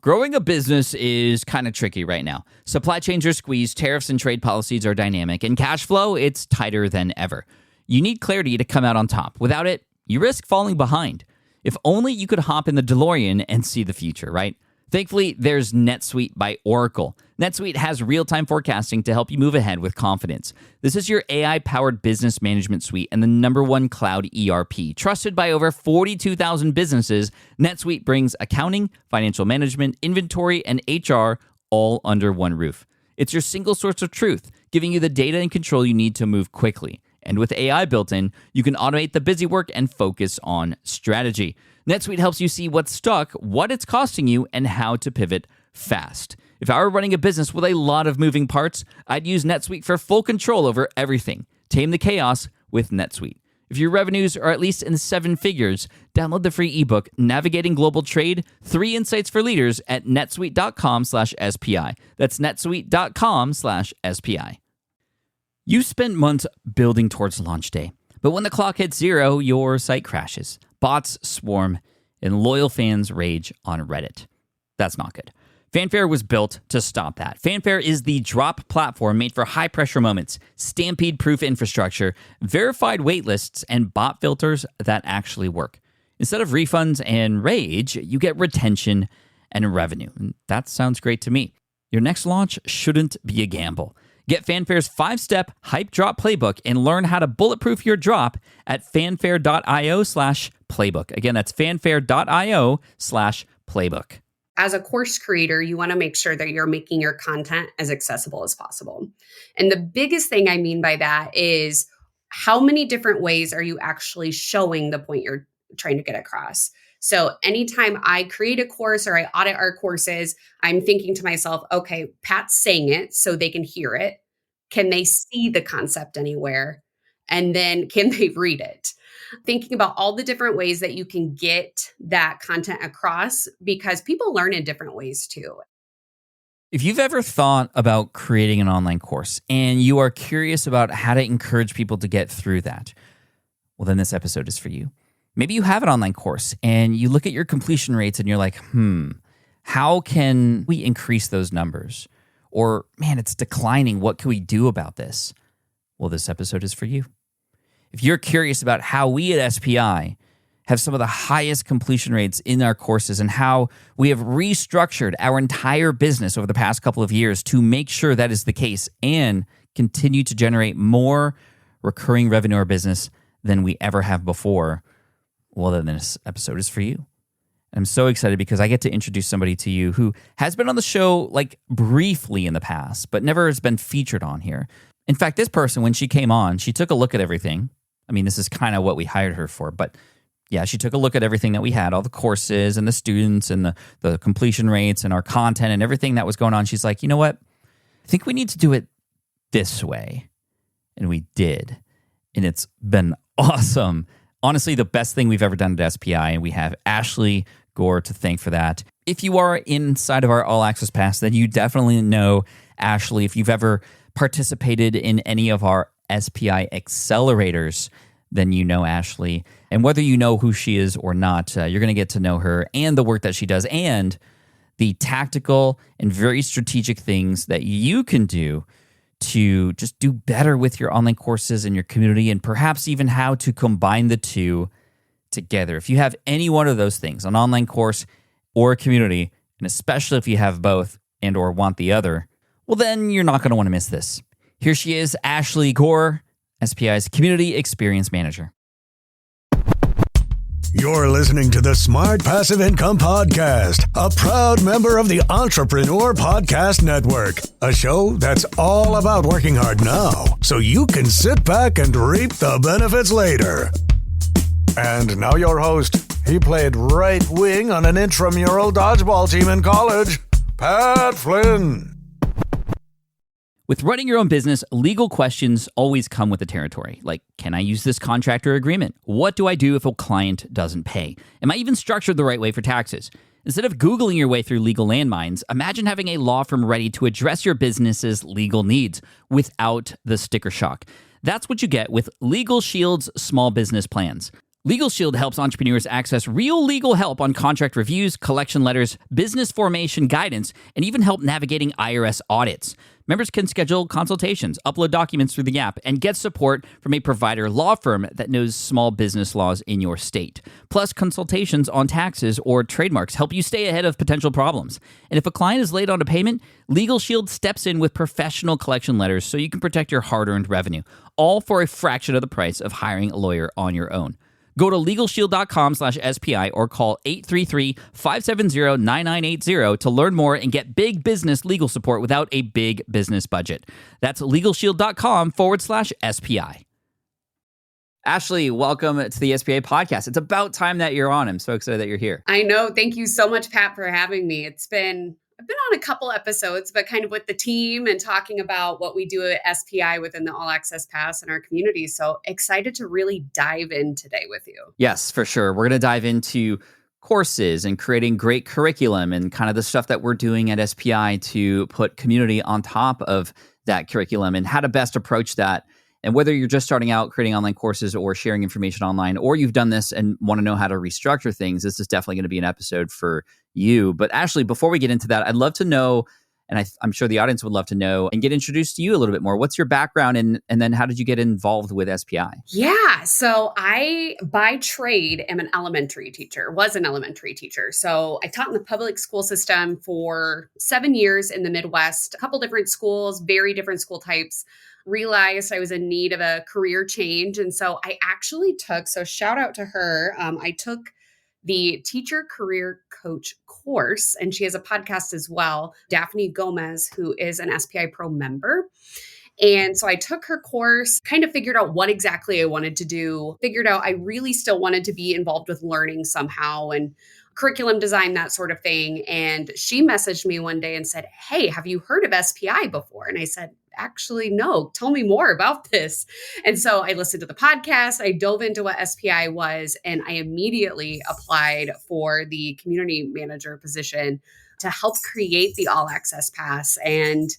Growing a business is kind of tricky right now. Supply chains are squeezed, tariffs and trade policies are dynamic, and cash flow, it's tighter than ever. You need clarity to come out on top. Without it, you risk falling behind. If only you could hop in the DeLorean and see the future, right? Thankfully, there's NetSuite by Oracle. NetSuite has real-time forecasting to help you move ahead with confidence. This is your AI-powered business management suite and the #1 cloud ERP. Trusted by over 42,000 businesses, NetSuite brings accounting, financial management, inventory, and HR all under one roof. It's your single source of truth, giving you the data and control you need to move quickly. And with AI built in, you can automate the busy work and focus on strategy. NetSuite helps you see what's stuck, what it's costing you, and how to pivot fast. If I were running a business with a lot of moving parts, I'd use NetSuite for full control over everything. Tame the chaos with NetSuite. If your revenues are at least in 7 figures, download the free ebook, Navigating Global Trade, 3 Insights for Leaders at netsuite.com/SPI. That's netsuite.com/SPI. You spent months building towards launch day, but when the clock hits 0, your site crashes. Bots swarm, and loyal fans rage on Reddit. That's not good. Fanfare was built to stop that. Fanfare is the drop platform made for high-pressure moments, stampede-proof infrastructure, verified waitlists, and bot filters that actually work. Instead of refunds and rage, you get retention and revenue. And that sounds great to me. Your next launch shouldn't be a gamble. Get Fanfare's 5-step hype drop playbook and learn how to bulletproof your drop at fanfare.io/playbook. Again, that's fanfare.io/playbook. As a course creator, you want to make sure that you're making your content as accessible as possible. And the biggest thing I mean by that is how many different ways are you actually showing the point you're trying to get across? So anytime I create a course or I audit our courses, I'm thinking to myself, okay, Pat's saying it so they can hear it. Can they see the concept anywhere? And then can they read it? Thinking about all the different ways that you can get that content across, because people learn in different ways too. If you've ever thought about creating an online course and you are curious about how to encourage people to get through that, well, then this episode is for you. Maybe you have an online course and you look at your completion rates and you're like, how can we increase those numbers? Or, man, it's declining. What can we do about this? Well, this episode is for you. If you're curious about how we at SPI have some of the highest completion rates in our courses and how we have restructured our entire business over the past couple of years to make sure that is the case and continue to generate more recurring revenue in our business than we ever have before, well, then this episode is for you. I'm so excited because I get to introduce somebody to you who has been on the show like briefly in the past, but never has been featured on here. In fact, this person, when she came on, she took a look at everything. I mean, this is kind of what we hired her for, but yeah, she took a look at everything that we had, all the courses and the students and the completion rates and our content and everything that was going on. She's like, you know what? I think we need to do it this way. And we did. And it's been awesome. Honestly, the best thing we've ever done at SPI, and we have Ashley Gore to thank for that. If you are inside of our All Access Pass, then you definitely know Ashley. If you've ever participated in any of our SPI accelerators, then you know Ashley. And whether you know who she is or not, you're going to get to know her and the work that she does and the tactical and very strategic things that you can do to just do better with your online courses and your community, and perhaps even how to combine the two together. If you have any one of those things, an online course or a community, and especially if you have both and or want the other, well, then you're not going to want to miss this. Here she is, Ashley Gore, SPI's Community Experience Manager. You're listening to the Smart Passive Income Podcast, a proud member of the Entrepreneur Podcast Network, a show that's all about working hard now so you can sit back and reap the benefits later. And now your host, he played right wing on an intramural dodgeball team in college, Pat Flynn. With running your own business, legal questions always come with the territory. Like, can I use this contract or agreement? What do I do if a client doesn't pay? Am I even structured the right way for taxes? Instead of Googling your way through legal landmines, imagine having a law firm ready to address your business's legal needs without the sticker shock. That's what you get with Legal Shield's small business plans. Legal Shield helps entrepreneurs access real legal help on contract reviews, collection letters, business formation guidance, and even help navigating IRS audits. Members can schedule consultations, upload documents through the app, and get support from a provider law firm that knows small business laws in your state. Plus, consultations on taxes or trademarks help you stay ahead of potential problems. And if a client is late on a payment, Legal Shield steps in with professional collection letters so you can protect your hard-earned revenue, all for a fraction of the price of hiring a lawyer on your own. Go to LegalShield.com/SPI or call 833-570-9980 to learn more and get big business legal support without a big business budget. That's LegalShield.com/SPI. Ashley, welcome to the SPA podcast. It's about time that you're on. I'm so excited that you're here. I know. Thank you so much, Pat, for having me. I've been on a couple episodes, but kind of with the team and talking about what we do at SPI within the All Access Pass in our community. So excited to really dive in today with you. Yes, for sure. We're going to dive into courses and creating great curriculum and kind of the stuff that we're doing at SPI to put community on top of that curriculum and how to best approach that. And whether you're just starting out creating online courses or sharing information online, or you've done this and want to know how to restructure things, this is definitely going to be an episode for you. But Ashley, before we get into that, I'd love to know, and I'm sure the audience would love to know, and get introduced to you a little bit more. What's your background and then how did you get involved with SPI? Yeah. So I, by trade, am an elementary teacher, was an elementary teacher. So I taught in the public school system for 7 years in the Midwest, a couple different schools, very different school types. Realized I was in need of a career change. And so I actually so shout out to her. I took the teacher career coach course, and she has a podcast as well, Daphne Gomez, who is an SPI Pro member. And so I took her course, kind of figured out what exactly I wanted to do, figured out I really still wanted to be involved with learning somehow and curriculum design, that sort of thing. And she messaged me one day and said, "Hey, have you heard of SPI before?" And I said, "Actually, no, tell me more about this." And so I listened to the podcast, I dove into what SPI was, and I immediately applied for the community manager position to help create the All Access Pass. And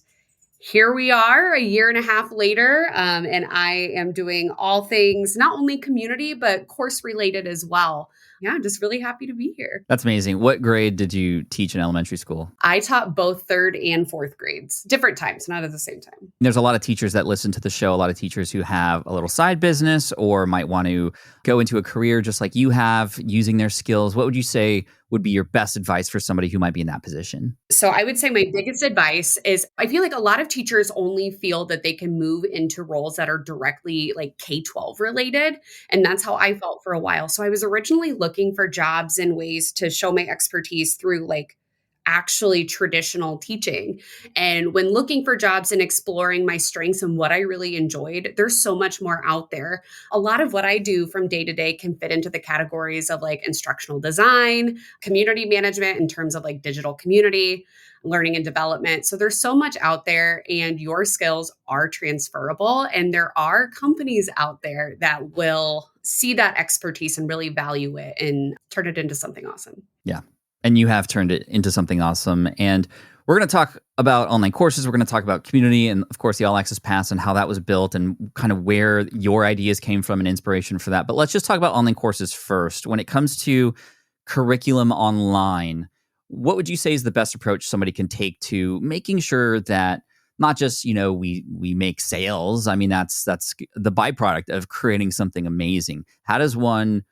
here we are a year and a half later, and I am doing all things, not only community, but course related as well. Yeah, I'm just really happy to be here. That's amazing. What grade did you teach in elementary school? I taught both third and fourth grades, different times, not at the same time. There's a lot of teachers that listen to the show, a lot of teachers who have a little side business or might want to go into a career just like you have, using their skills. What would you say would be your best advice for somebody who might be in that position? So I would say my biggest advice is I feel like a lot of teachers only feel that they can move into roles that are directly like K-12 related. And that's how I felt for a while. So I was originally looking for jobs and ways to show my expertise through like actually traditional teaching. And when looking for jobs and exploring my strengths and what I really enjoyed, there's so much more out there. A lot of what I do from day to day can fit into the categories of like instructional design, community management in terms of like digital community, learning and development. So there's so much out there and your skills are transferable. And there are companies out there that will see that expertise and really value it and turn it into something awesome. Yeah. And you have turned it into something awesome. And we're going to talk about online courses. We're going to talk about community and, of course, the All Access Pass and how that was built and kind of where your ideas came from and inspiration for that. But let's just talk about online courses first. When it comes to curriculum online, what would you say is the best approach somebody can take to making sure that not just, we make sales? I mean, that's the byproduct of creating something amazing. How does one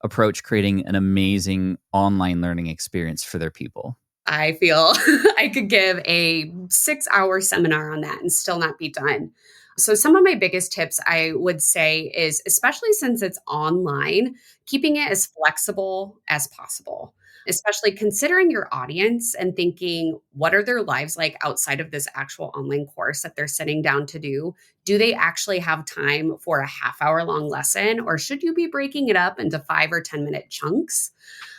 approach creating an amazing online learning experience for their people? I feel I could give a 6-hour seminar on that and still not be done. So some of my biggest tips I would say is, especially since it's online, keeping it as flexible as possible, especially considering your audience and thinking, what are their lives like outside of this actual online course that they're sitting down to do? Do they actually have time for a half-hour long lesson, or should you be breaking it up into 5 or 10-minute chunks?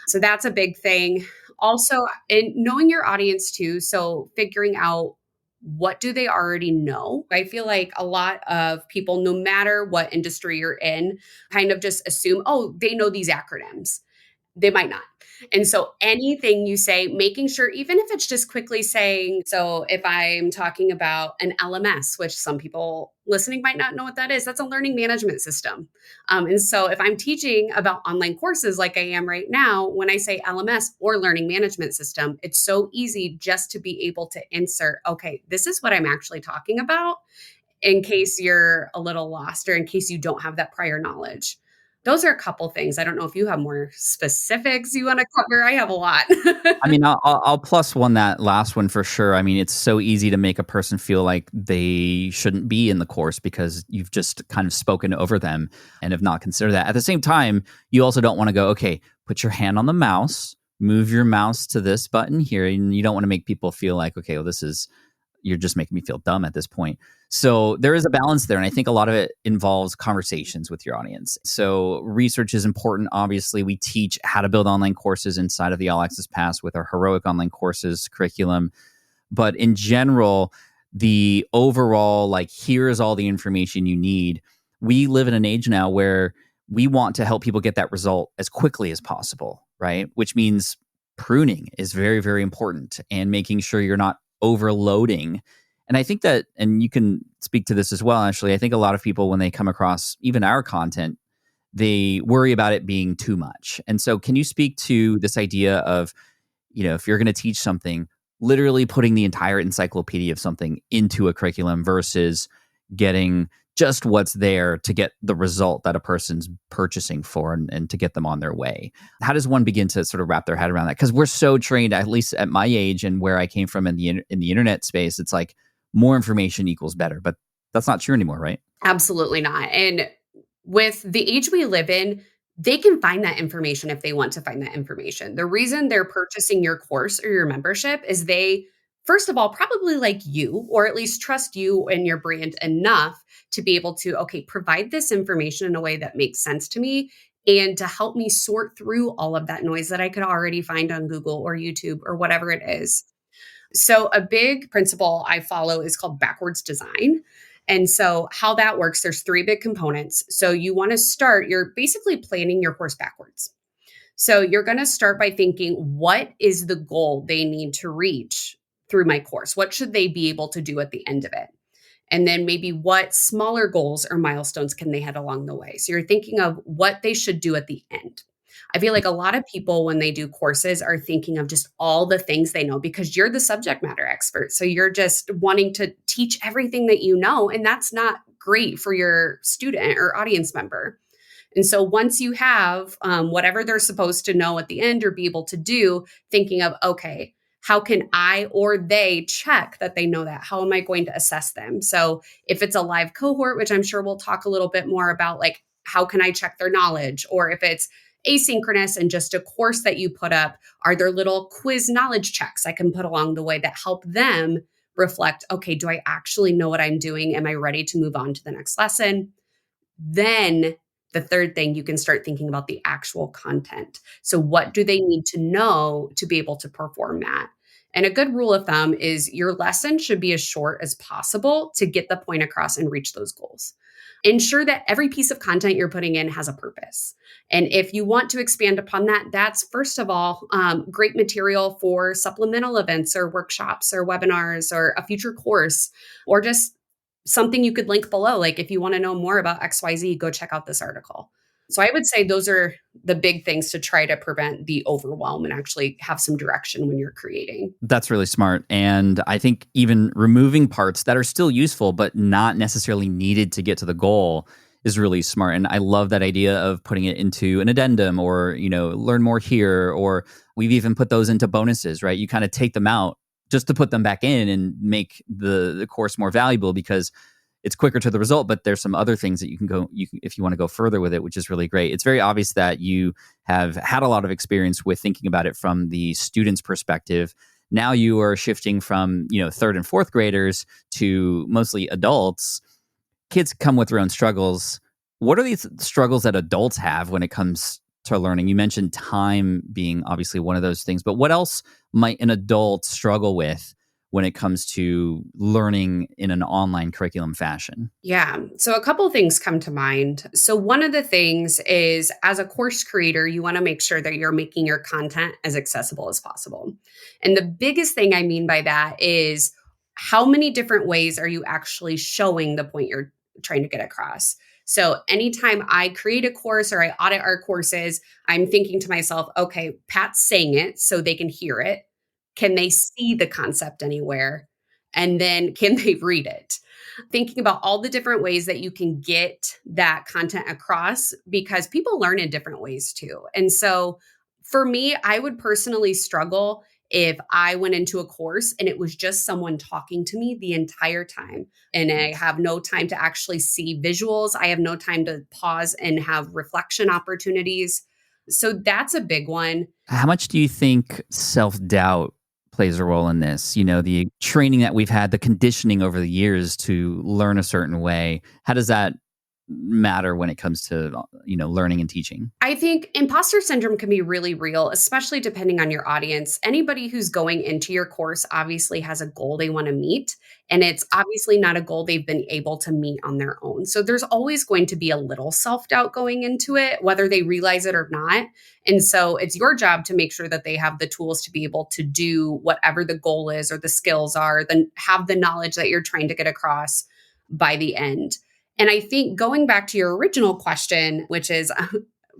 So that's a big thing. Also, in knowing your audience too, so figuring out what do they already know? I feel like a lot of people, no matter what industry you're in, kind of just assume, oh, they know these acronyms. They might not. And so anything you say, making sure, even if it's just quickly saying, so if I'm talking about an LMS, which some people listening might not know what that is, that's a learning management system. And so if I'm teaching about online courses like I am right now, when I say LMS or learning management system, it's so easy just to be able to insert, okay, this is what I'm actually talking about, in case you're a little lost or in case you don't have that prior knowledge. Those are a couple things. I don't know if you have more specifics you want to cover. I have a lot. I mean, I'll plus one that last one for sure. I mean, it's so easy to make a person feel like they shouldn't be in the course because you've just kind of spoken over them and have not considered that. At the same time, you also don't want to go, okay, put your hand on the mouse, move your mouse to this button here. And you don't want to make people feel like, okay, well, you're just making me feel dumb at this point. So there is a balance there. And I think a lot of it involves conversations with your audience. So research is important. Obviously, we teach how to build online courses inside of the All Access Pass with our Heroic Online Courses curriculum. But in general, the overall, like, here's all the information you need. We live in an age now where we want to help people get that result as quickly as possible, right? Which means pruning is very, very important, and making sure you're not overloading. And I think that, and you can speak to this as well, actually, I think a lot of people, when they come across even our content, they worry about it being too much. And so can you speak to this idea of, if you're going to teach something, literally putting the entire encyclopedia of something into a curriculum versus getting just what's there to get the result that a person's purchasing for, and to get them on their way? How does one begin to sort of wrap their head around that? Because we're so trained, at least at my age and where I came from in the internet space, it's like more information equals better, but that's not true anymore, right? Absolutely not. And with the age we live in, they can find that information if they want to find that information. The reason they're purchasing your course or your membership is they, first of all, probably like you, or at least trust you and your brand enough to be able to, okay, provide this information in a way that makes sense to me, and to help me sort through all of that noise that I could already find on Google or YouTube or whatever it is. So a big principle I follow is called backwards design. And so how that works, there's three big components. So you want to start, you're basically planning your course backwards. So you're going to start by thinking, what is the goal they need to reach through my course? What should they be able to do at the end of it? And then maybe what smaller goals or milestones can they hit along the way? So you're thinking of what they should do at the end. I feel like a lot of people, when they do courses, are thinking of just all the things they know because you're the subject matter expert. So you're just wanting to teach everything that you know, and that's not great for your student or audience member. And so once you have whatever they're supposed to know at the end or be able to do, thinking of, okay, how can I or they check that they know that? How am I going to assess them? So if it's a live cohort, which I'm sure we'll talk a little bit more about, like, how can I check their knowledge? Or if it's asynchronous and just a course that you put up, are there little quiz knowledge checks I can put along the way that help them reflect, okay, do I actually know what I'm doing? Am I ready to move on to the next lesson? Then the third thing, you can start thinking about the actual content. So what do they need to know to be able to perform that? And a good rule of thumb is your lesson should be as short as possible to get the point across and reach those goals. Ensure that every piece of content you're putting in has a purpose. And if you want to expand upon that, that's first of all, great material for supplemental events or workshops or webinars or a future course, or just something you could link below. Like, if you want to know more about XYZ, go check out this article. So I would say those are the big things to try to prevent the overwhelm and actually have some direction when you're creating. That's really smart. And I think even removing parts that are still useful, but not necessarily needed to get to the goal is really smart. And I love that idea of putting it into an addendum or, learn more here, or we've even put those into bonuses, right? You kind of take them out just to put them back in and make the course more valuable because it's quicker to the result, but there's some other things that you can if you want to go further with it, which is really great. It's very obvious that you have had a lot of experience with thinking about it from the student's perspective. Now you are shifting from, third and fourth graders to mostly adults. Kids come with their own struggles. What are these struggles that adults have when it comes to learning? You mentioned time being obviously one of those things, but what else might an adult struggle with when it comes to learning in an online curriculum fashion? Yeah. So a couple things come to mind. So one of the things is as a course creator, you want to make sure that you're making your content as accessible as possible. And the biggest thing I mean by that is how many different ways are you actually showing the point you're trying to get across? So anytime I create a course or I audit our courses, I'm thinking to myself, okay, Pat's saying it so they can hear it. Can they see the concept anywhere? And then can they read it? Thinking about all the different ways that you can get that content across because people learn in different ways too. And so for me, I would personally struggle if I went into a course and it was just someone talking to me the entire time and I have no time to actually see visuals. I have no time to pause and have reflection opportunities. So that's a big one. How much do you think self-doubt plays a role in this? The training that we've had, the conditioning over the years to learn a certain way. How does that matter when it comes to, learning and teaching? I think imposter syndrome can be really real, especially depending on your audience. Anybody who's going into your course obviously has a goal they want to meet, and it's obviously not a goal they've been able to meet on their own. So there's always going to be a little self-doubt going into it, whether they realize it or not. And so it's your job to make sure that they have the tools to be able to do whatever the goal is or the skills are, then have the knowledge that you're trying to get across by the end. And I think going back to your original question, which is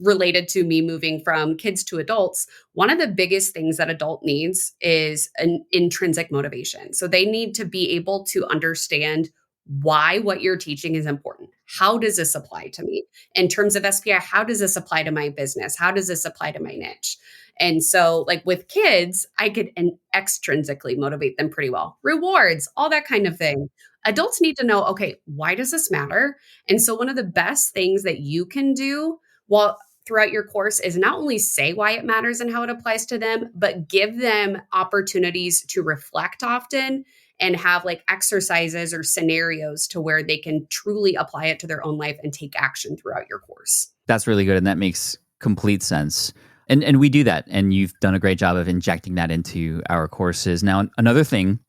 related to me moving from kids to adults, one of the biggest things that adult needs is an intrinsic motivation. So they need to be able to understand why what you're teaching is important. How does this apply to me? In terms of SPI, how does this apply to my business? How does this apply to my niche? And so, like with kids, I could extrinsically motivate them pretty well. Rewards, all that kind of thing. Adults need to know, okay, why does this matter? And so, one of the best things that you can do while throughout your course is not only say why it matters and how it applies to them, but give them opportunities to reflect often and have like exercises or scenarios to where they can truly apply it to their own life and take action throughout your course. That's really good. And that makes complete sense. And we do that. And you've done a great job of injecting that into our courses. Now, another thing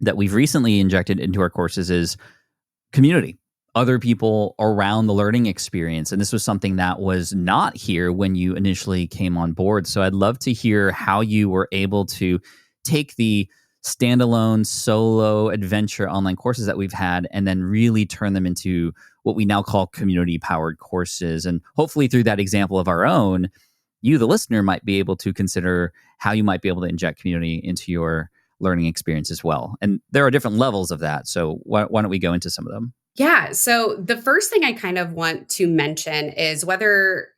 that we've recently injected into our courses is community, other people around the learning experience. And this was something that was not here when you initially came on board. So I'd love to hear how you were able to take the standalone solo adventure online courses that we've had and then really turn them into what we now call community powered courses. And hopefully through that example of our own, you, the listener, might be able to consider how you might be able to inject community into your learning experience as well. And there are different levels of that. So why don't we go into some of them? Yeah. So the first thing I kind of want to mention is whether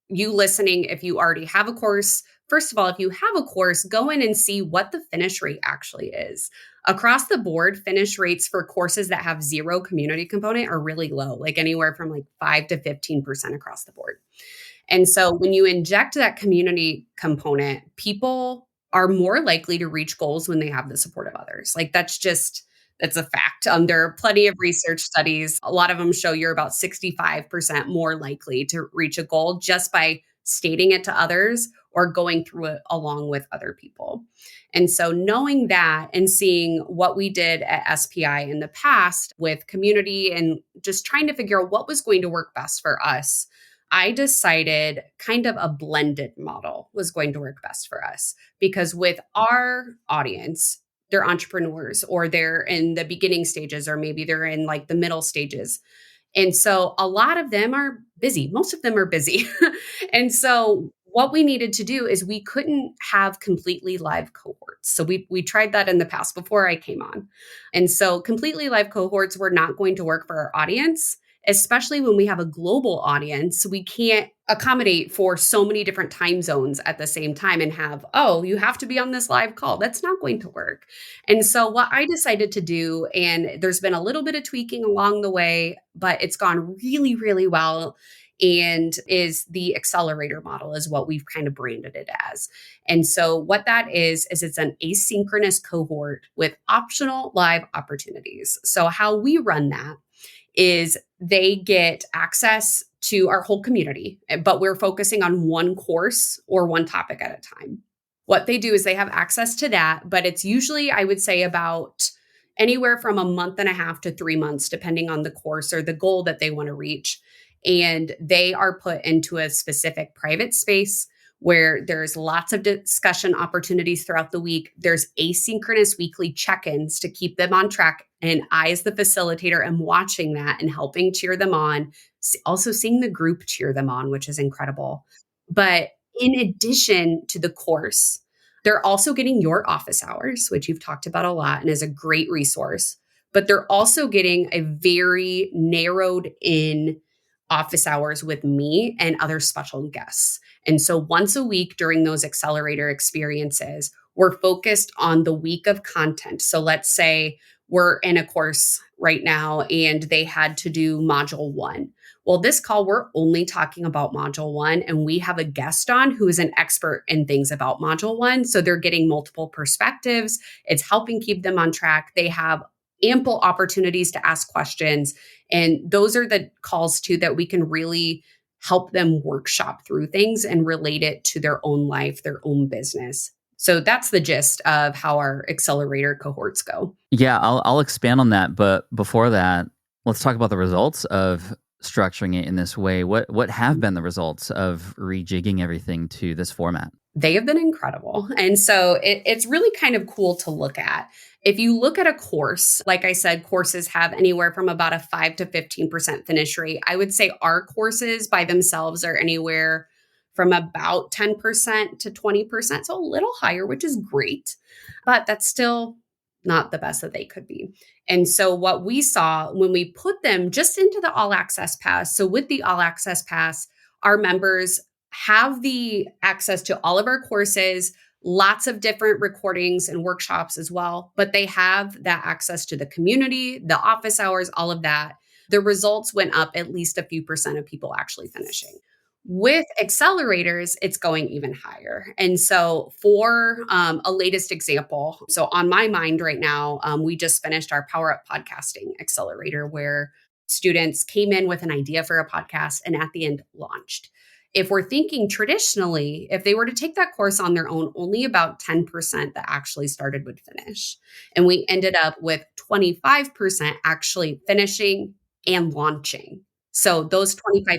you listening, if you already have a course, first of all, if you have a course, go in and see what the finish rate actually is. Across the board, finish rates for courses that have zero community component are really low, like anywhere from like 5 to 15% across the board. And so when you inject that community component, people are more likely to reach goals when they have the support of others. Like that's a fact. There are plenty of research studies. A lot of them show you're about 65% more likely to reach a goal just by stating it to others or going through it along with other people. And so knowing that and seeing what we did at SPI in the past with community and just trying to figure out what was going to work best for us, I decided kind of a blended model was going to work best for us because with our audience, they're entrepreneurs or they're in the beginning stages, or maybe they're in like the middle stages. And so a lot of them are busy. Most of them are busy. And so what we needed to do is we couldn't have completely live cohorts. So we tried that in the past before I came on. And so completely live cohorts were not going to work for our audience, especially when we have a global audience. We can't accommodate for so many different time zones at the same time and have, oh, you have to be on this live call. That's not going to work. And so what I decided to do, and there's been a little bit of tweaking along the way, but it's gone really, really well, and is the accelerator model is what we've kind of branded it as. And so what that is it's an asynchronous cohort with optional live opportunities. So how we run that is they get access to our whole community, but we're focusing on one course or one topic at a time. What they do is they have access to that, but it's usually, I would say, about anywhere from a month and a half to 3 months, depending on the course or the goal that they want to reach. And they are put into a specific private space where there's lots of discussion opportunities throughout the week. There's asynchronous weekly check-ins to keep them on track. And I, as the facilitator, am watching that and helping cheer them on. Also seeing the group cheer them on, which is incredible. But in addition to the course, they're also getting your office hours, which you've talked about a lot and is a great resource. But they're also getting a very narrowed in office hours with me and other special guests. And so once a week during those accelerator experiences, we're focused on the week of content. So let's say we're in a course right now and they had to do module 1. Well, this call, we're only talking about module 1, and we have a guest on who is an expert in things about module 1. So they're getting multiple perspectives. It's helping keep them on track. They have ample opportunities to ask questions. And those are the calls too that we can really help them workshop through things and relate it to their own life, their own business. So that's the gist of how our accelerator cohorts go. Yeah, I'll expand on that. But before that, let's talk about the results of structuring it in this way. What have been the results of rejigging everything to this format? They have been incredible. And so it's really kind of cool to look at. If you look at a course, like I said, courses have anywhere from about a 5 to 15% finish rate. I would say our courses by themselves are anywhere from about 10% to 20%. So a little higher, which is great, but that's still not the best that they could be. And so what we saw when we put them just into the All Access Pass, so with the All Access Pass, our members have the access to all of our courses, lots of different recordings and workshops as well, but they have that access to the community, the office hours, all of that. The results went up at least a few percent of people actually finishing. With accelerators, it's going even higher. And so for a latest example, so on my mind right now, we just finished our Power Up Podcasting Accelerator where students came in with an idea for a podcast and at the end launched. If we're thinking traditionally, if they were to take that course on their own, only about 10% that actually started would finish. And we ended up with 25% actually finishing and launching. So those 25%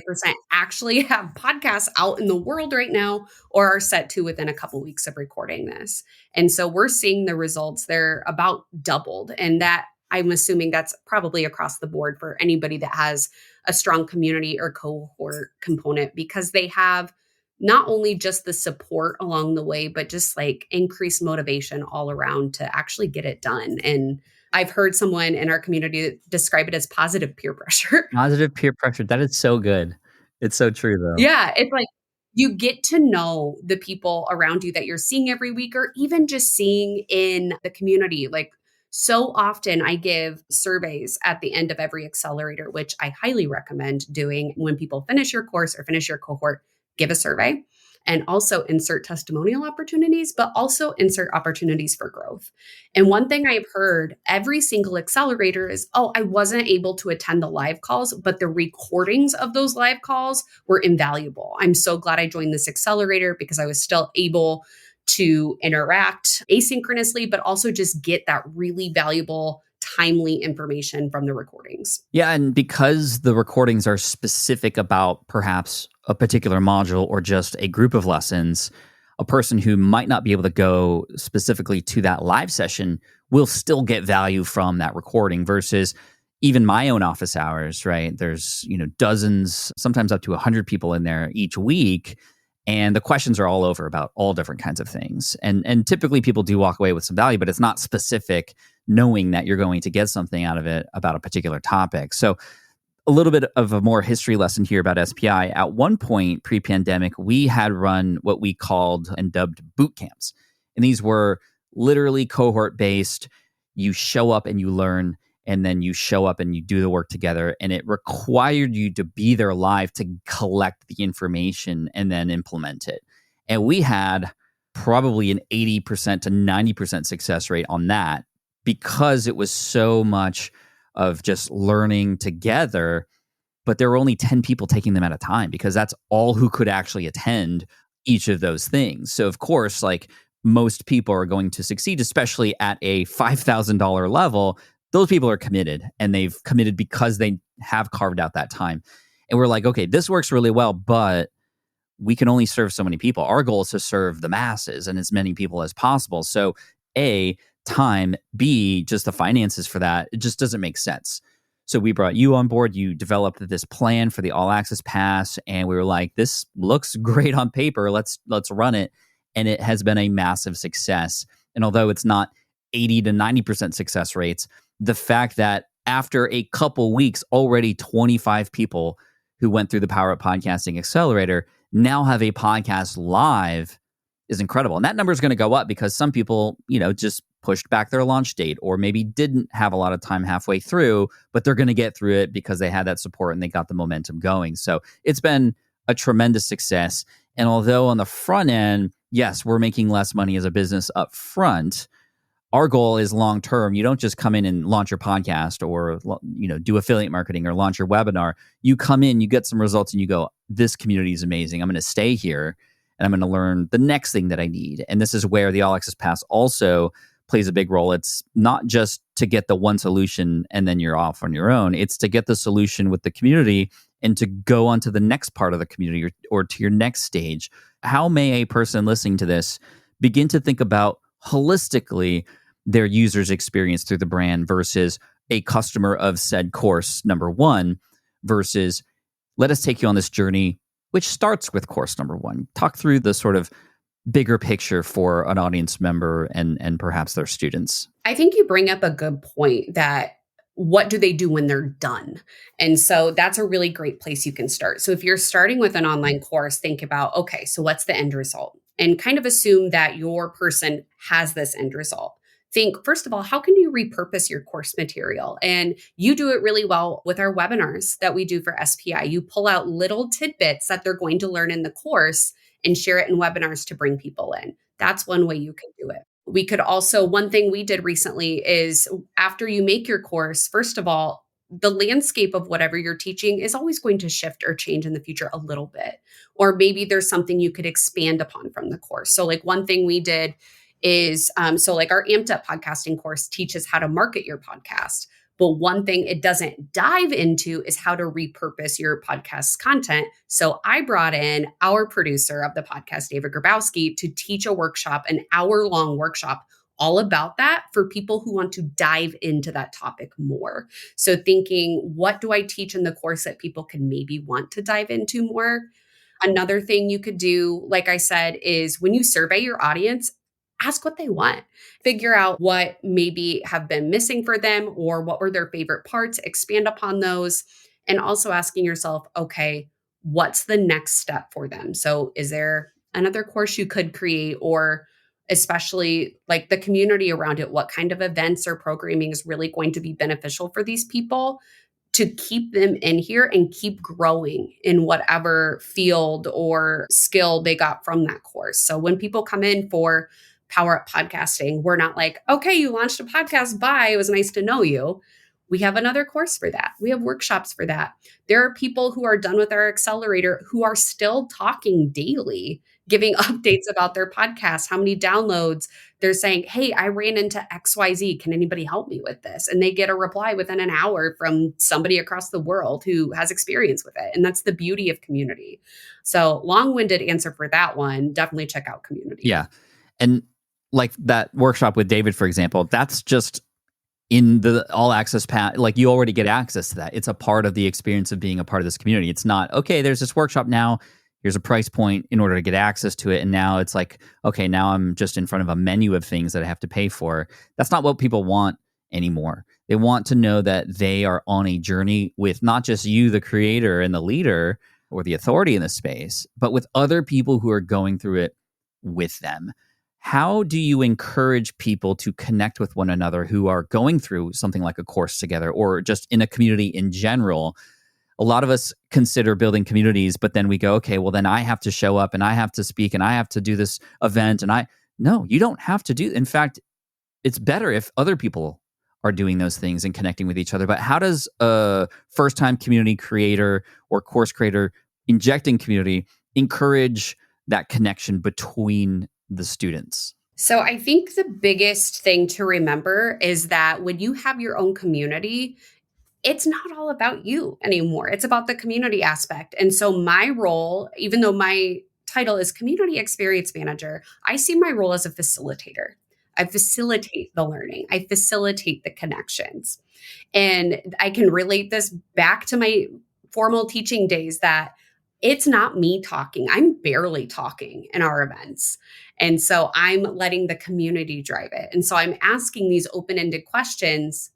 actually have podcasts out in the world right now or are set to within a couple weeks of recording this. And so we're seeing the results. They're about doubled. And that I'm assuming that's probably across the board for anybody that has a strong community or cohort component because they have not only just the support along the way, but just like increased motivation all around to actually get it done. And I've heard someone in our community describe it as positive peer pressure. Positive peer pressure. That is so good. It's so true, though. Yeah, it's like you get to know the people around you that you're seeing every week or even just seeing in the community. Like so often I give surveys at the end of every accelerator, which I highly recommend doing when people finish your course or finish your cohort, give a survey. And also insert testimonial opportunities, but also insert opportunities for growth. And one thing I've heard every single accelerator is, oh, I wasn't able to attend the live calls, but the recordings of those live calls were invaluable. I'm so glad I joined this accelerator because I was still able to interact asynchronously, but also just get that really valuable timely information from the recordings. Yeah, and because the recordings are specific about perhaps a particular module or just a group of lessons, a person who might not be able to go specifically to that live session will still get value from that recording versus even my own office hours, right? There's, dozens, sometimes up to 100 people in there each week. And the questions are all over about all different kinds of things. And typically people do walk away with some value, but it's not specific knowing that you're going to get something out of it about a particular topic. So a little bit of a more history lesson here about SPI. At one point pre-pandemic, we had run what we called and dubbed boot camps. And these were literally cohort-based. You show up and you learn, and then you show up and you do the work together. And it required you to be there live to collect the information and then implement it. And we had probably an 80% to 90% success rate on that because it was so much of just learning together, but there were only 10 people taking them at a time because that's all who could actually attend each of those things. So of course, like most people are going to succeed, especially at a $5,000 level. Those people are committed, and they've committed because they have carved out that time. And we're like, okay, this works really well, but we can only serve so many people. Our goal is to serve the masses and as many people as possible. So A, time, B, just the finances for that, it just doesn't make sense. So we brought you on board. You developed this plan for the All Access Pass, and we were like, this looks great on paper. Let's run it. And it has been a massive success. And although it's not 80 to 90% success rates, the fact that after a couple weeks, already 25 people who went through the Power Up Podcasting Accelerator now have a podcast live is incredible. And that number is going to go up because some people, just pushed back their launch date or maybe didn't have a lot of time halfway through, but they're going to get through it because they had that support and they got the momentum going. So it's been a tremendous success. And although on the front end, yes, we're making less money as a business up front, our goal is long term. You don't just come in and launch your podcast or do affiliate marketing or launch your webinar. You come in, you get some results, and you go, this community is amazing. I'm going to stay here and I'm going to learn the next thing that I need. And this is where the All Access Pass also plays a big role. It's not just to get the one solution and then you're off on your own. It's to get the solution with the community and to go on to the next part of the community or to your next stage. How may a person listening to this begin to think about holistically their user's experience through the brand versus a customer of said course, number one, versus let us take you on this journey, which starts with course number one. Talk through the sort of bigger picture for an audience member and perhaps their students. I think you bring up a good point that what do they do when they're done? And so that's a really great place you can start. So if you're starting with an online course, think about, okay, so what's the end result? And kind of assume that your person has this end result. Think, first of all, how can you repurpose your course material? And you do it really well with our webinars that we do for SPI. You pull out little tidbits that they're going to learn in the course and share it in webinars to bring people in. That's one way you can do it. We could also, one thing we did recently is after you make your course, first of all, the landscape of whatever you're teaching is always going to shift or change in the future a little bit. Or maybe there's something you could expand upon from the course. So like one thing we did is, so like our Amped Up podcasting course teaches how to market your podcast. But one thing it doesn't dive into is how to repurpose your podcast's content. So I brought in our producer of the podcast, David Grabowski, to teach a workshop, an hour-long workshop all about that for people who want to dive into that topic more. So thinking, what do I teach in the course that people can maybe want to dive into more? Another thing you could do, like I said, is when you survey your audience, ask what they want. Figure out what maybe have been missing for them or what were their favorite parts, expand upon those, and also asking yourself, okay, what's the next step for them? So is there another course you could create, or especially like the community around it? What kind of events or programming is really going to be beneficial for these people to keep them in here and keep growing in whatever field or skill they got from that course? So when people come in for Power Up Podcasting, we're not like, okay, you launched a podcast, bye, it was nice to know you. We have another course for that. We have workshops for that. There are people who are done with our accelerator who are still talking daily, giving updates about their podcast, how many downloads. They're saying, hey, I ran into XYZ. Can anybody help me with this? And they get a reply within an hour from somebody across the world who has experience with it. And that's the beauty of community. So long-winded answer for that one, definitely check out community. Yeah. And like that workshop with David, for example, that's just in the All Access Pass. Like you already get access to that. It's a part of the experience of being a part of this community. It's not, okay, there's this workshop now, here's a price point in order to get access to it. And now it's like, okay, now I'm just in front of a menu of things that I have to pay for. That's not what people want anymore. They want to know that they are on a journey with not just you, the creator and the leader or the authority in the space, but with other people who are going through it with them. How do you encourage people to connect with one another who are going through something like a course together or just in a community in general? A lot of us consider building communities, but then we go, okay, well, then I have to show up and I have to speak and I have to do this event. No, you don't have to do. In fact, it's better if other people are doing those things and connecting with each other. But how does a first-time community creator or course creator injecting community encourage that connection between the students? So I think the biggest thing to remember is that when you have your own community, it's not all about you anymore. It's about the community aspect. And so my role, even though my title is community experience manager, I see my role as a facilitator. I facilitate the learning. I facilitate the connections. And I can relate this back to my formal teaching days that it's not me talking. I'm barely talking in our events. And so I'm letting the community drive it. And so I'm asking these open ended questions,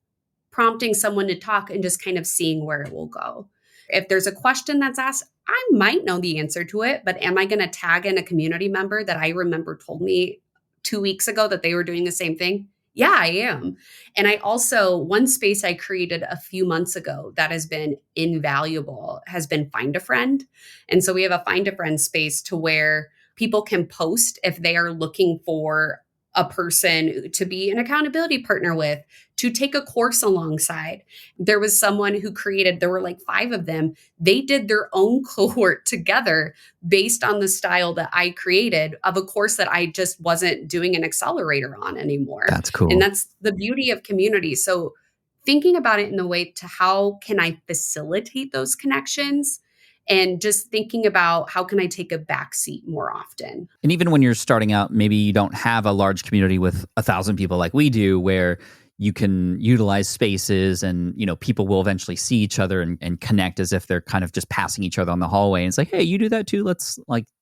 prompting someone to talk and just kind of seeing where it will go. If there's a question that's asked, I might know the answer to it, but am I going to tag in a community member that I remember told me 2 weeks ago that they were doing the same thing? Yeah, I am. And I also, one space I created a few months ago that has been invaluable has been Find a Friend. And so we have a Find a Friend space to where people can post if they are looking for a person to be an accountability partner with, to take a course alongside. There was someone who created, there were like 5 of them. They did their own cohort together based on the style that I created of a course that I just wasn't doing an accelerator on anymore. That's cool. And that's the beauty of community. So thinking about it in the way to how can I facilitate those connections, and just thinking about how can I take a backseat more often. And even when you're starting out, maybe you don't have a large community with 1,000 people like we do, where you can utilize spaces and, people will eventually see each other and connect as if they're kind of just passing each other on the hallway. And it's like, hey, you do that too. Let's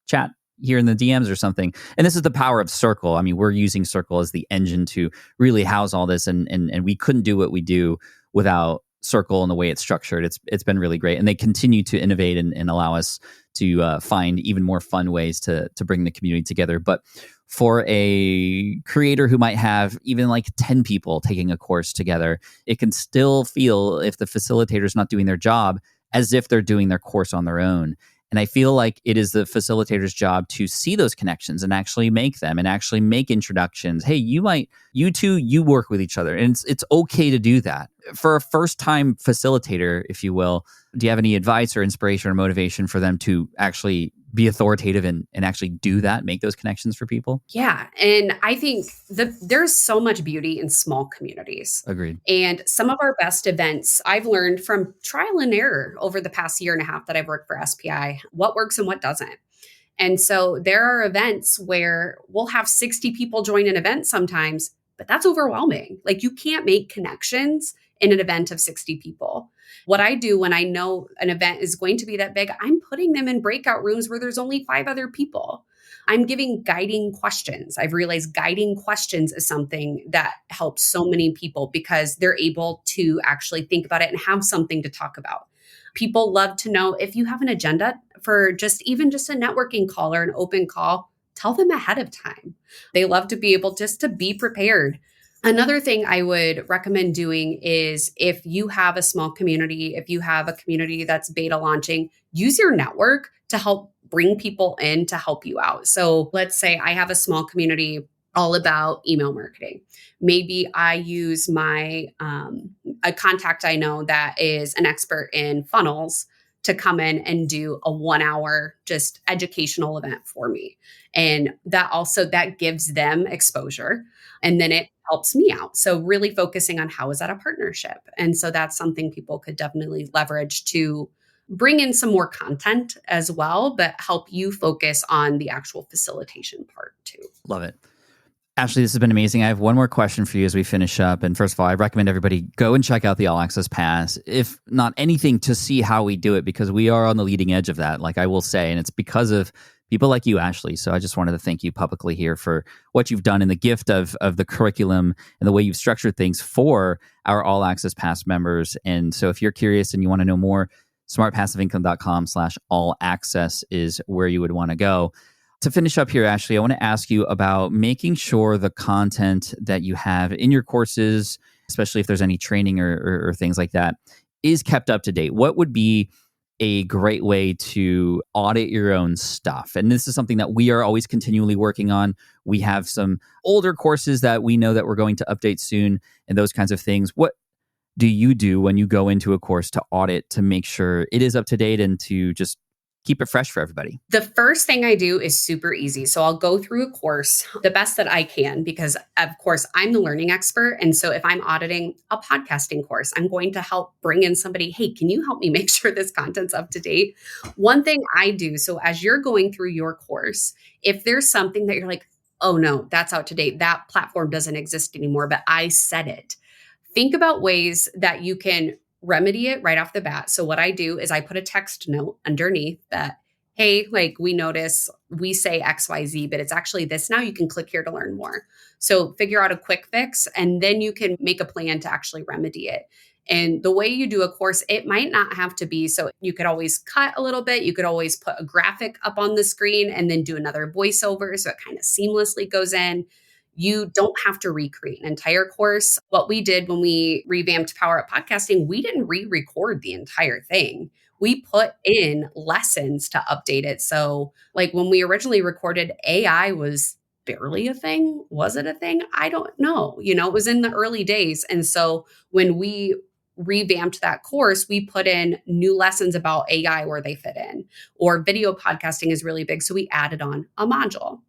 chat here in the DMs or something. And this is the power of Circle. I mean, we're using Circle as the engine to really house all this. And we couldn't do what we do without Circle and the way it's structured. It's been really great. And they continue to innovate and allow us to find even more fun ways to bring the community together. But for a creator who might have even like 10 people taking a course together, it can still feel, if the facilitator is not doing their job, as if they're doing their course on their own. And I feel like it is the facilitator's job to see those connections and actually make them and actually make introductions. Hey, you two, you work with each other. And it's okay to do that. For a first-time facilitator, if you will, do you have any advice or inspiration or motivation for them to actually be authoritative and actually do that, make those connections for people? Yeah. And I think there's so much beauty in small communities. Agreed. And some of our best events, I've learned from trial and error over the past year and a half that I've worked for SPI, what works and what doesn't. And so there are events where we'll have 60 people join an event sometimes, but that's overwhelming. Like, you can't make connections in an event of 60 people. What I do when I know an event is going to be that big, I'm putting them in breakout rooms where there's only 5 other people. I'm giving guiding questions. I've realized guiding questions is something that helps so many people because they're able to actually think about it and have something to talk about. People love to know if you have an agenda for even just a networking call or an open call, tell them ahead of time. They love to be able just to be prepared. Another thing I would recommend doing is, if you have a small community, if you have a community that's beta launching, use your network to help bring people in to help you out. So let's say I have a small community all about email marketing. Maybe I use a contact I know that is an expert in funnels to come in and do a 1-hour just educational event for me. And that gives them exposure. And then it helps me out. So really focusing on how is that a partnership? And so that's something people could definitely leverage to bring in some more content as well, but help you focus on the actual facilitation part too. Love it. Ashley, this has been amazing. I have one more question for you as we finish up. And first of all, I recommend everybody go and check out the All Access Pass, if not anything, to see how we do it, because we are on the leading edge of that, like I will say. And it's because of people like you, Ashley. So I just wanted to thank you publicly here for what you've done and the gift of the curriculum and the way you've structured things for our All Access Pass members. And so if you're curious and you want to know more, smartpassiveincome.com/all access is where you would want to go. To finish up here, Ashley, I want to ask you about making sure the content that you have in your courses, especially if there's any training or things like that, is kept up to date. What would be a great way to audit your own stuff? And this is something that we are always continually working on. We have some older courses that we know that we're going to update soon and those kinds of things. What do you do when you go into a course to audit, to make sure it is up to date and to just keep it fresh for everybody? The first thing I do is super easy. So I'll go through a course the best that I can because, of course, I'm the learning expert. And so if I'm auditing a podcasting course, I'm going to help bring in somebody, hey, can you help me make sure this content's up to date? One thing I do, so as you're going through your course, if there's something that you're like, oh no, that's out to date, that platform doesn't exist anymore, but I said it. Think about ways that you can remedy it right off the bat. So what I do is I put a text note underneath that, hey, like we notice we say XYZ, but it's actually this now. You can click here to learn more. So figure out a quick fix, and then you can make a plan to actually remedy it. And the way you do a course, it might not have to be, so you could always cut a little bit. You could always put a graphic up on the screen and then do another voiceover so it kind of seamlessly goes in. You don't have to recreate an entire course. What we did when we revamped Power Up Podcasting, we didn't re-record the entire thing. We put in lessons to update it. So like when we originally recorded, AI was barely a thing. Was it a thing? I don't know. It was in the early days. And so when we revamped that course, we put in new lessons about AI where they fit in, or video podcasting is really big. So we added on a module.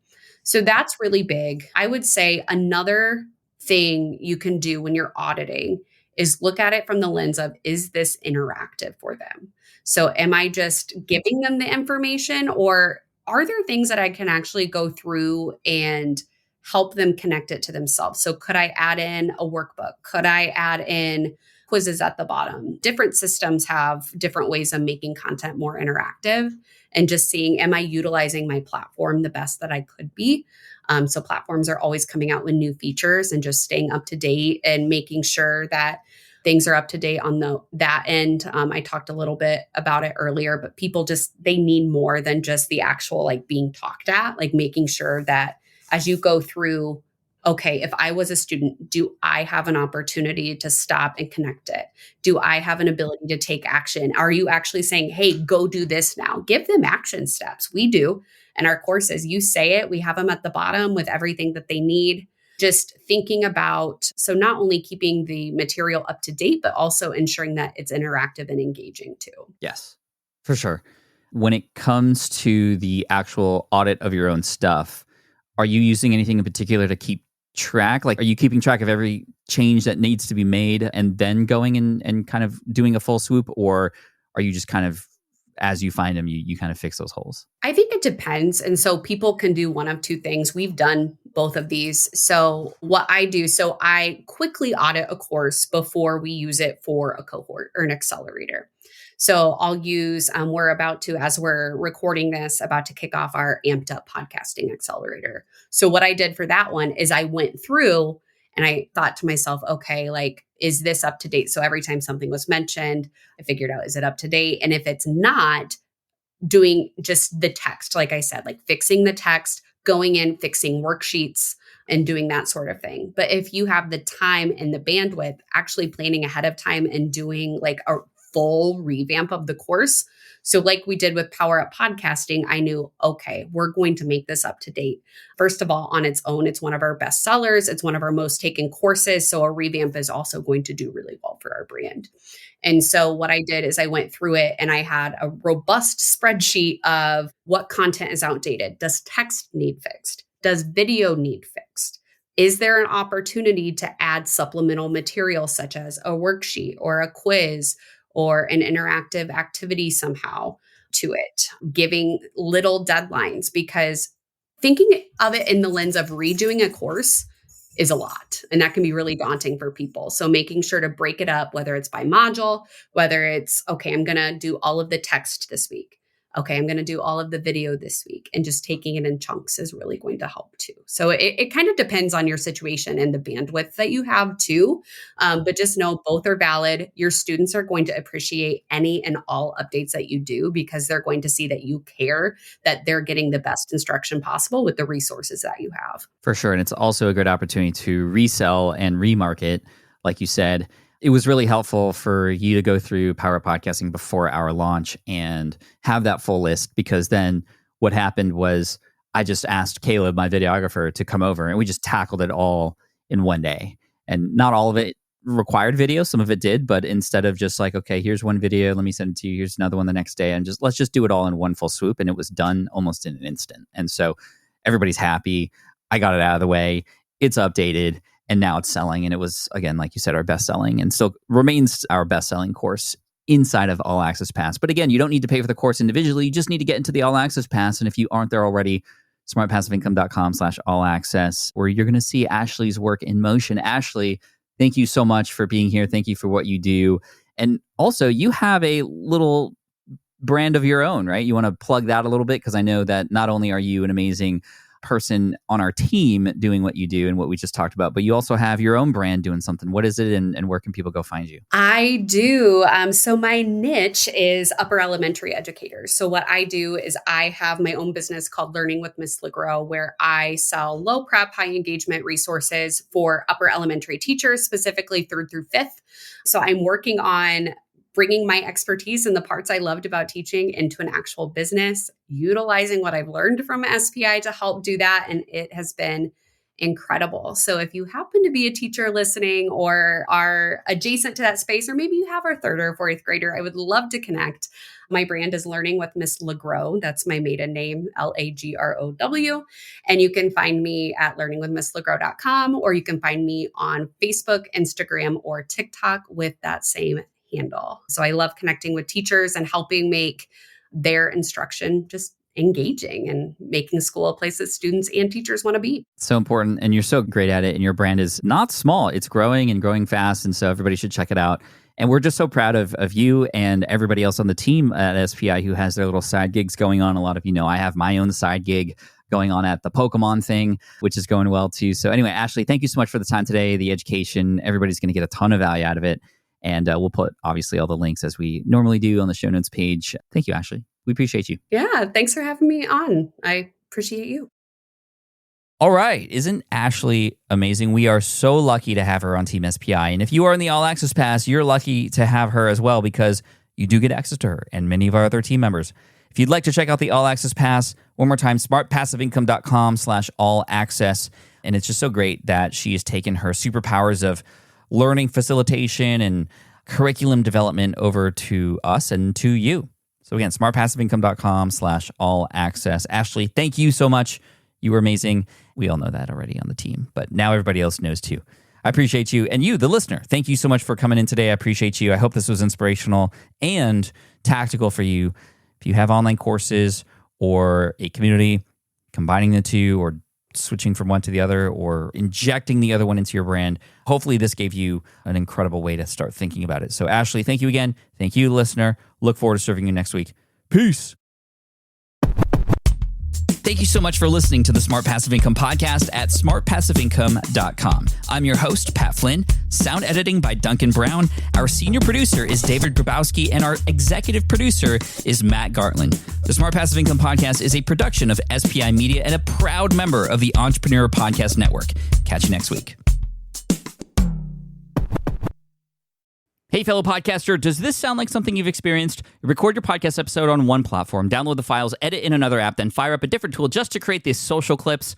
So that's really big. I would say another thing you can do when you're auditing is look at it from the lens of, is this interactive for them? So am I just giving them the information, or are there things that I can actually go through and help them connect it to themselves? So could I add in a workbook? Could I add in quizzes at the bottom? Different systems have different ways of making content more interactive, and just seeing, am I utilizing my platform the best that I could be? So platforms are always coming out with new features, and just staying up to date and making sure that things are up to date on that end. I talked a little bit about it earlier, but people they need more than just the actual like being talked at, like making sure that as you go through, okay, if I was a student, do I have an opportunity to stop and connect it? Do I have an ability to take action? Are you actually saying, hey, go do this now? Give them action steps. We do. And our courses, you say it, we have them at the bottom with everything that they need. Just thinking about, so not only keeping the material up to date, but also ensuring that it's interactive and engaging too. Yes, for sure. When it comes to the actual audit of your own stuff, are you using anything in particular to keep track? Like, are you keeping track of every change that needs to be made and then going and kind of doing a full swoop? Or are you just kind of, as you find them, you kind of fix those holes? I think it depends. And so people can do one of two things. We've done both of these. So what I do, so I quickly audit a course before we use it for a cohort or an accelerator. So I'll use, we're about to, as we're recording this, about to kick off our Amped Up Podcasting Accelerator. So what I did for that one is I went through and I thought to myself, okay, like, is this up to date? So every time something was mentioned, I figured out, is it up to date? And if it's not, doing just the text, like I said, like fixing the text, going in, fixing worksheets, and doing that sort of thing. But if you have the time and the bandwidth, actually planning ahead of time and doing like a full revamp of the course. So like we did with Power Up Podcasting, I knew, okay, we're going to make this up to date. First of all, on its own, it's one of our best sellers. It's one of our most taken courses. So a revamp is also going to do really well for our brand. And so what I did is I went through it and I had a robust spreadsheet of what content is outdated. Does text need fixed? Does video need fixed? Is there an opportunity to add supplemental material such as a worksheet or a quiz or an interactive activity somehow to it? Giving little deadlines, because thinking of it in the lens of redoing a course is a lot. And that can be really daunting for people. So making sure to break it up, whether it's by module, whether it's, okay, I'm going to do all of the text this week. Okay, I'm going to do all of the video this week, and just taking it in chunks is really going to help too. So it kind of depends on your situation and the bandwidth that you have too. But just know both are valid. Your students are going to appreciate any and all updates that you do, because they're going to see that you care, that they're getting the best instruction possible with the resources that you have. For sure. And it's also a good opportunity to resell and remarket, like you said. It was really helpful for you to go through Power Podcasting before our launch and have that full list, because then what happened was I just asked Caleb, my videographer, to come over, and we just tackled it all in one day. And not all of it required video. Some of it did, but instead of just like, okay, here's one video, let me send it to you. Here's another one the next day, and let's just do it all in one full swoop. And it was done almost in an instant. And so everybody's happy. I got it out of the way. It's updated, and now it's selling. And it was, again, like you said, our best selling, and still remains our best selling course inside of All Access Pass. But again, you don't need to pay for the course individually. You just need to get into the All Access Pass. And if you aren't there already, smartpassiveincome.com/all-access, where you're going to see Ashley's work in motion. Ashley, thank you so much for being here. Thank you for what you do. And also, you have a little brand of your own, right? You want to plug that a little bit, because I know that not only are you an amazing person on our team doing what you do and what we just talked about, but you also have your own brand doing something. What is it, and where can people go find you? I do. So my niche is upper elementary educators. So what I do is I have my own business called Learning with Miss LeGros, where I sell low prep, high engagement resources for upper elementary teachers, specifically third through fifth. So I'm working on bringing my expertise and the parts I loved about teaching into an actual business, utilizing what I've learned from SPI to help do that. And it has been incredible. So if you happen to be a teacher listening or are adjacent to that space, or maybe you have our third or fourth grader, I would love to connect. My brand is Learning with Miss LeGros. That's my maiden name, LAGROW. And you can find me at learningwithmisslegros.com, or you can find me on Facebook, Instagram, or TikTok with that same handle. So I love connecting with teachers and helping make their instruction just engaging and making school a place that students and teachers want to be. So important. And you're so great at it. And your brand is not small. It's growing and growing fast. And so everybody should check it out. And we're just so proud of you and everybody else on the team at SPI who has their little side gigs going on. A lot of you know I have my own side gig going on at the Pokemon thing, which is going well too. So anyway, Ashley, thank you so much for the time today, the education. Everybody's going to get a ton of value out of it. And we'll put, obviously, all the links as we normally do on the show notes page. Thank you, Ashley. We appreciate you. Yeah, thanks for having me on. I appreciate you. All right. Isn't Ashley amazing? We are so lucky to have her on Team SPI. And if you are in the All Access Pass, you're lucky to have her as well, because you do get access to her and many of our other team members. If you'd like to check out the All Access Pass, one more time, smartpassiveincome.com/all-access. And it's just so great that she has taken her superpowers of learning facilitation and curriculum development over to us and to you. So again, smartpassiveincome.com/all-access. Ashley, thank you so much. You were amazing. We all know that already on the team, but now everybody else knows too. I appreciate you. And you, the listener, thank you so much for coming in today. I appreciate you. I hope this was inspirational and tactical for you. If you have online courses or a community, combining the two or switching from one to the other or injecting the other one into your brand, hopefully this gave you an incredible way to start thinking about it. So Ashley, thank you again. Thank you, listener. Look forward to serving you next week. Peace. Thank you so much for listening to the Smart Passive Income podcast at smartpassiveincome.com. I'm your host, Pat Flynn. Sound editing by Duncan Brown. Our senior producer is David Grabowski, and our executive producer is Matt Gartland. The Smart Passive Income podcast is a production of SPI Media and a proud member of the Entrepreneur Podcast Network. Catch you next week. Hey, fellow podcaster, does this sound like something you've experienced? You record your podcast episode on one platform, download the files, edit in another app, then fire up a different tool just to create these social clips?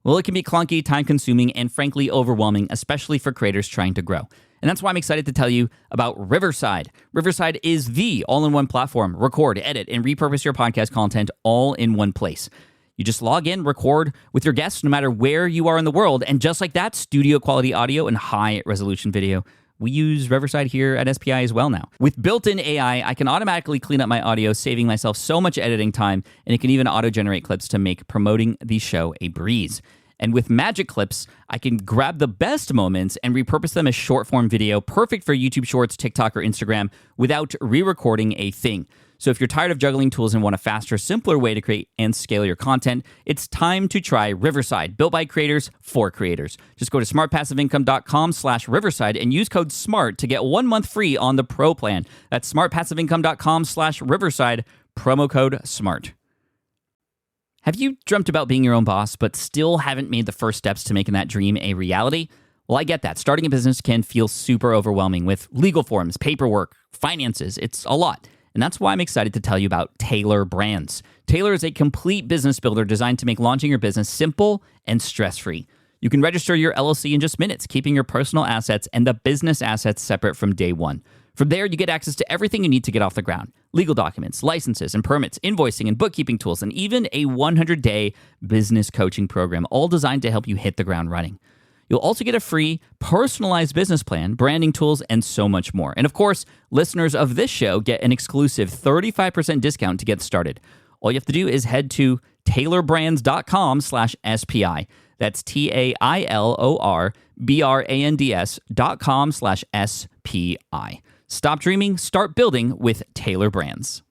Well, it can be clunky, time-consuming, and frankly overwhelming, especially for creators trying to grow. And that's why I'm excited to tell you about Riverside. Riverside is the all-in-one platform. Record, edit, and repurpose your podcast content all in one place. You just log in, record with your guests no matter where you are in the world, and just like that, studio-quality audio and high-resolution video. We use Riverside here at SPI as well now. With built-in AI, I can automatically clean up my audio, saving myself so much editing time, and it can even auto-generate clips to make promoting the show a breeze. And with Magic Clips, I can grab the best moments and repurpose them as short-form video, perfect for YouTube Shorts, TikTok, or Instagram, without re-recording a thing. So if you're tired of juggling tools and want a faster, simpler way to create and scale your content, it's time to try Riverside, built by creators for creators. Just go to smartpassiveincome.com/Riverside and use code SMART to get 1 month free on the Pro plan. That's smartpassiveincome.com/Riverside, promo code SMART. Have you dreamt about being your own boss, but still haven't made the first steps to making that dream a reality? Well, I get that. Starting a business can feel super overwhelming with legal forms, paperwork, finances. It's a lot. And that's why I'm excited to tell you about Taylor Brands. Taylor is a complete business builder designed to make launching your business simple and stress-free. You can register your LLC in just minutes, keeping your personal assets and the business assets separate from day one. From there, you get access to everything you need to get off the ground: legal documents, licenses and permits, invoicing and bookkeeping tools, and even a 100-day business coaching program, all designed to help you hit the ground running. You'll also get a free personalized business plan, branding tools, and so much more. And of course, listeners of this show get an exclusive 35% discount to get started. All you have to do is head to tailorbrands.com/SPI. That's TAILORBRANDS.com/SPI. Stop dreaming, start building with Tailor Brands.